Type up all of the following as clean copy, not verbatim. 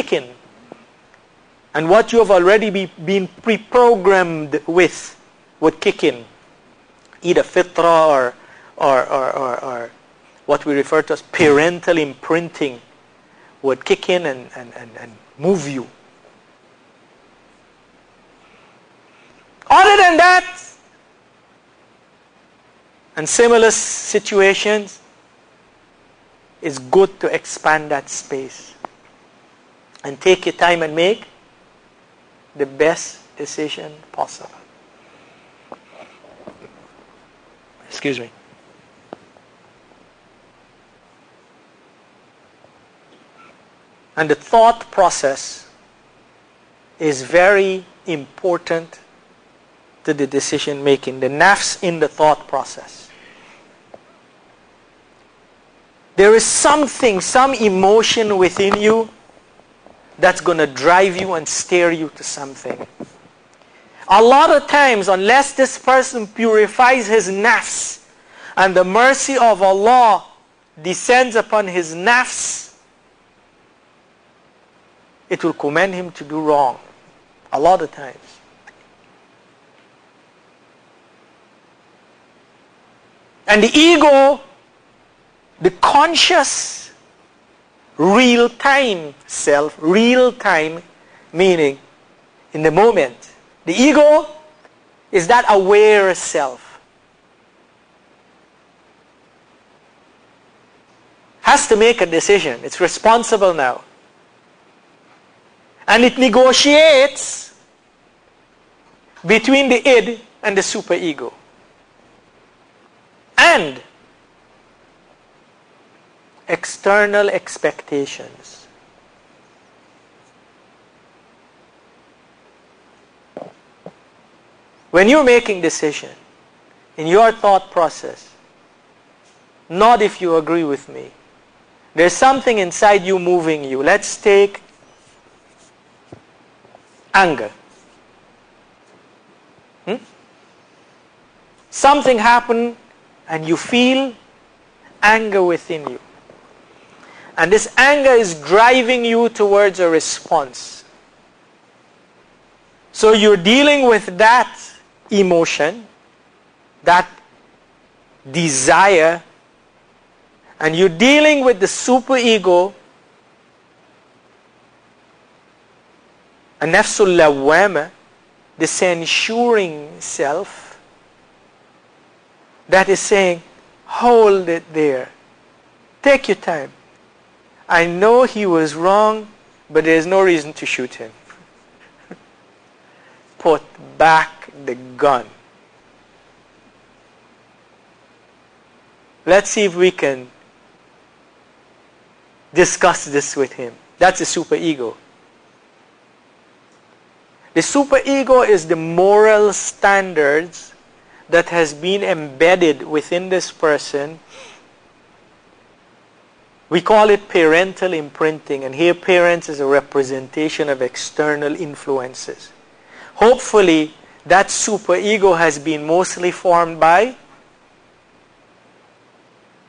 kick in. And what you have already been pre-programmed with would kick in. Either fitra or what we refer to as parental imprinting would kick in and move you. Other than that, and similar situations, it's good to expand that space and take your time and make the best decision possible. Excuse me. And the thought process is very important to the decision making. The nafs in the thought process. There is something, some emotion within you that's going to drive you and steer you to something. A lot of times, unless this person purifies his nafs and the mercy of Allah descends upon his nafs, it will command him to do wrong. A lot of times. And the ego, the conscious, real-time self, real-time meaning in the moment. The ego is that aware self. Has to make a decision. It's responsible now. And it negotiates between the id and the superego. And external expectations. When you're making decision in your thought process, not if you agree with me, there's something inside you moving you. Let's take anger. Something happened and you feel anger within you. And this anger is driving you towards a response. So you're dealing with that emotion, that desire, and you're dealing with the superego, a nafsul lawwama, the censuring self, that is saying, hold it there. Take your time. I know he was wrong, but there's no reason to shoot him. Put back the gun. Let's see if we can discuss this with him. That's the superego. The superego is the moral standards that has been embedded within this person. We call it parental imprinting, and here parents is a representation of external influences. Hopefully, that superego has been mostly formed by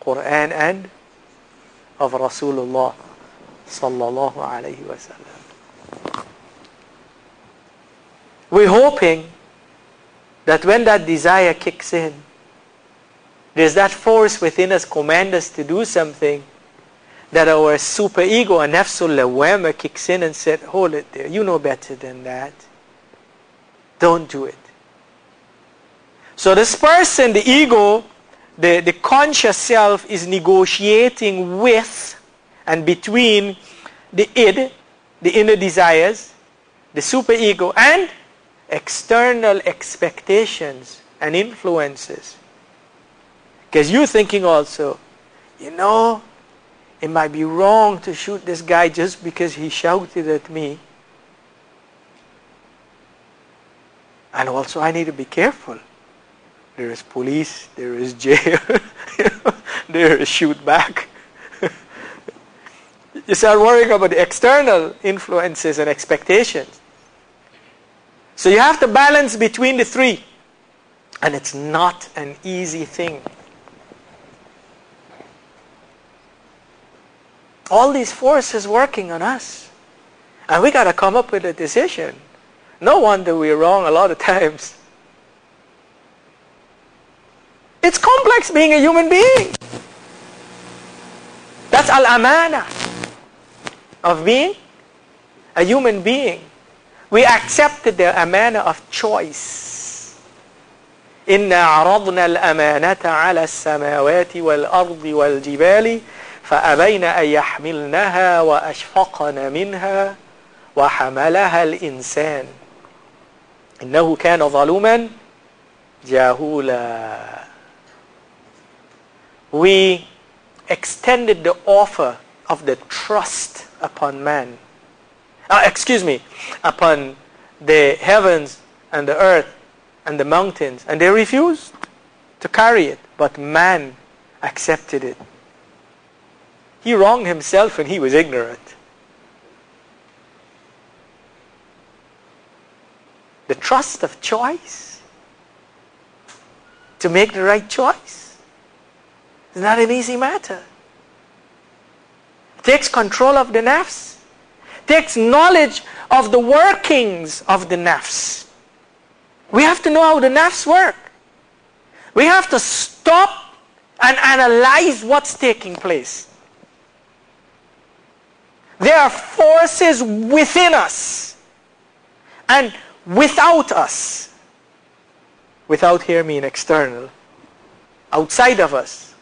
Quran and of Rasulullah sallallahu alayhi wa sallam. We're hoping that when that desire kicks in, there's that force within us command us to do something, that our superego and nafsul lawwama kicks in and said, hold it there, you know better than that. Don't do it. So this person, the ego, the conscious self is negotiating with and between the id, the inner desires, the superego, and external expectations and influences. Because you're thinking also, you know, it might be wrong to shoot this guy just because he shouted at me. And also I need to be careful. There is police, there is jail, there is shoot back. You start worrying about the external influences and expectations. So you have to balance between the three. And it's not an easy thing. All these forces working on us. And we got to come up with a decision. No wonder we're wrong a lot of times. It's complex being a human being. That's al-amana of being a human being. We accepted the amana of choice. إِنَّا عَرَضْنَا الْأَمَانَةَ عَلَى السَّمَاوَاتِ وَالْأَرْضِ وَالْجِبَالِ فَأَبَيْنَ أَن يَحْمِلْنَهَا وَأَشْفَقْنَ مِنْهَا وَحَمَلَهَا الْإِنسَانُ إِنَّهُ كَانَ ظَلُومًا جَهُولًا. We extended the offer of the trust upon man. Upon the heavens and the earth and the mountains, and they refused to carry it, but man accepted it. He wronged himself and he was ignorant. The trust of choice to make the right choice is not an easy matter. It takes control of the nafs. Takes knowledge of the workings of the nafs. We have to know how the nafs work. We have to stop and analyze what's taking place. There are forces within us and without us. Without here mean external. Outside of us.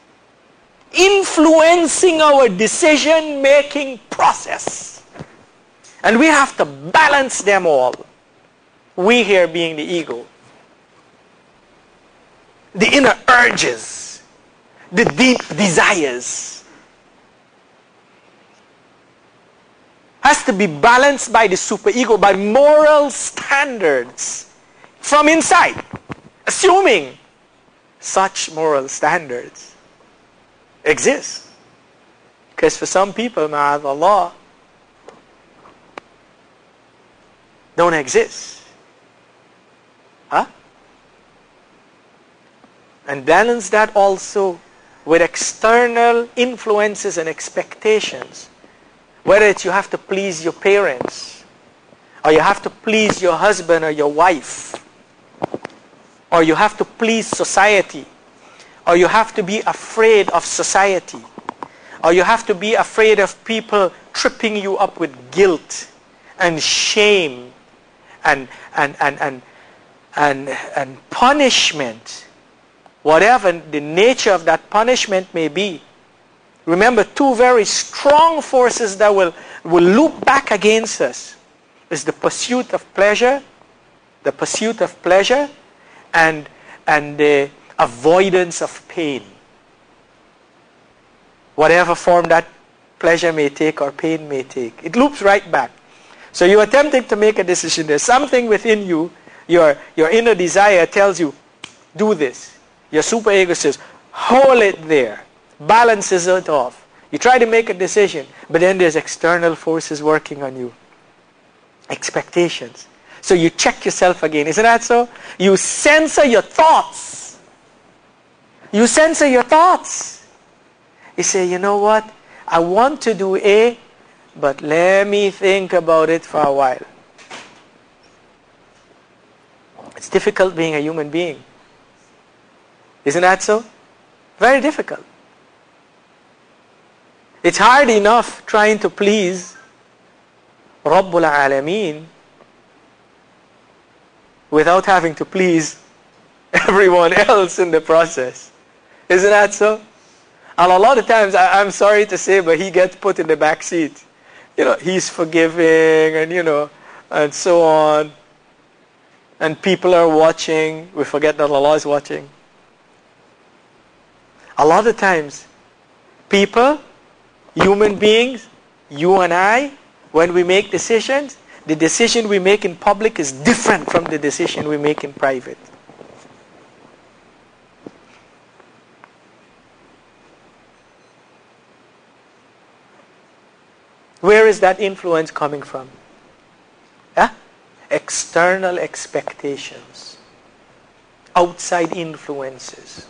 Influencing our decision-making process. And we have to balance them all. We here being the ego. The inner urges. The deep desires. Has to be balanced by the superego, by moral standards from inside. Assuming such moral standards exist. Because for some people, ma'adallah, don't exist. Huh? And balance that also with external influences and expectations. Whether it's you have to please your parents, or you have to please your husband or your wife, or you have to please society, or you have to be afraid of society, or you have to be afraid of people tripping you up with guilt and shame and punishment, whatever the nature of that punishment may be. Remember, two very strong forces that will loop back against us is the pursuit of pleasure, and the avoidance of pain. Whatever form that pleasure may take or pain may take, it loops right back. So you're attempting to make a decision. There's something within you, your inner desire tells you, do this. Your superego says, hold it there. Balances it off. You try to make a decision, but then there's external forces working on you. Expectations. So you check yourself again. Isn't that so? You censor your thoughts. You censor your thoughts. You say, you know what? I want to do A, but let me think about it for a while. It's difficult being a human being. Isn't that so? Very difficult. It's hard enough trying to please Rabbul Alameen without having to please everyone else in the process. Isn't that so? And a lot of times, I'm sorry to say, but he gets put in the back seat. You know, he's forgiving and, and so on. And people are watching. We forget that Allah is watching. A lot of times, people, human beings, you and I, when we make decisions, the decision we make in public is different from the decision we make in private. Where is that influence coming from? External expectations, outside influences.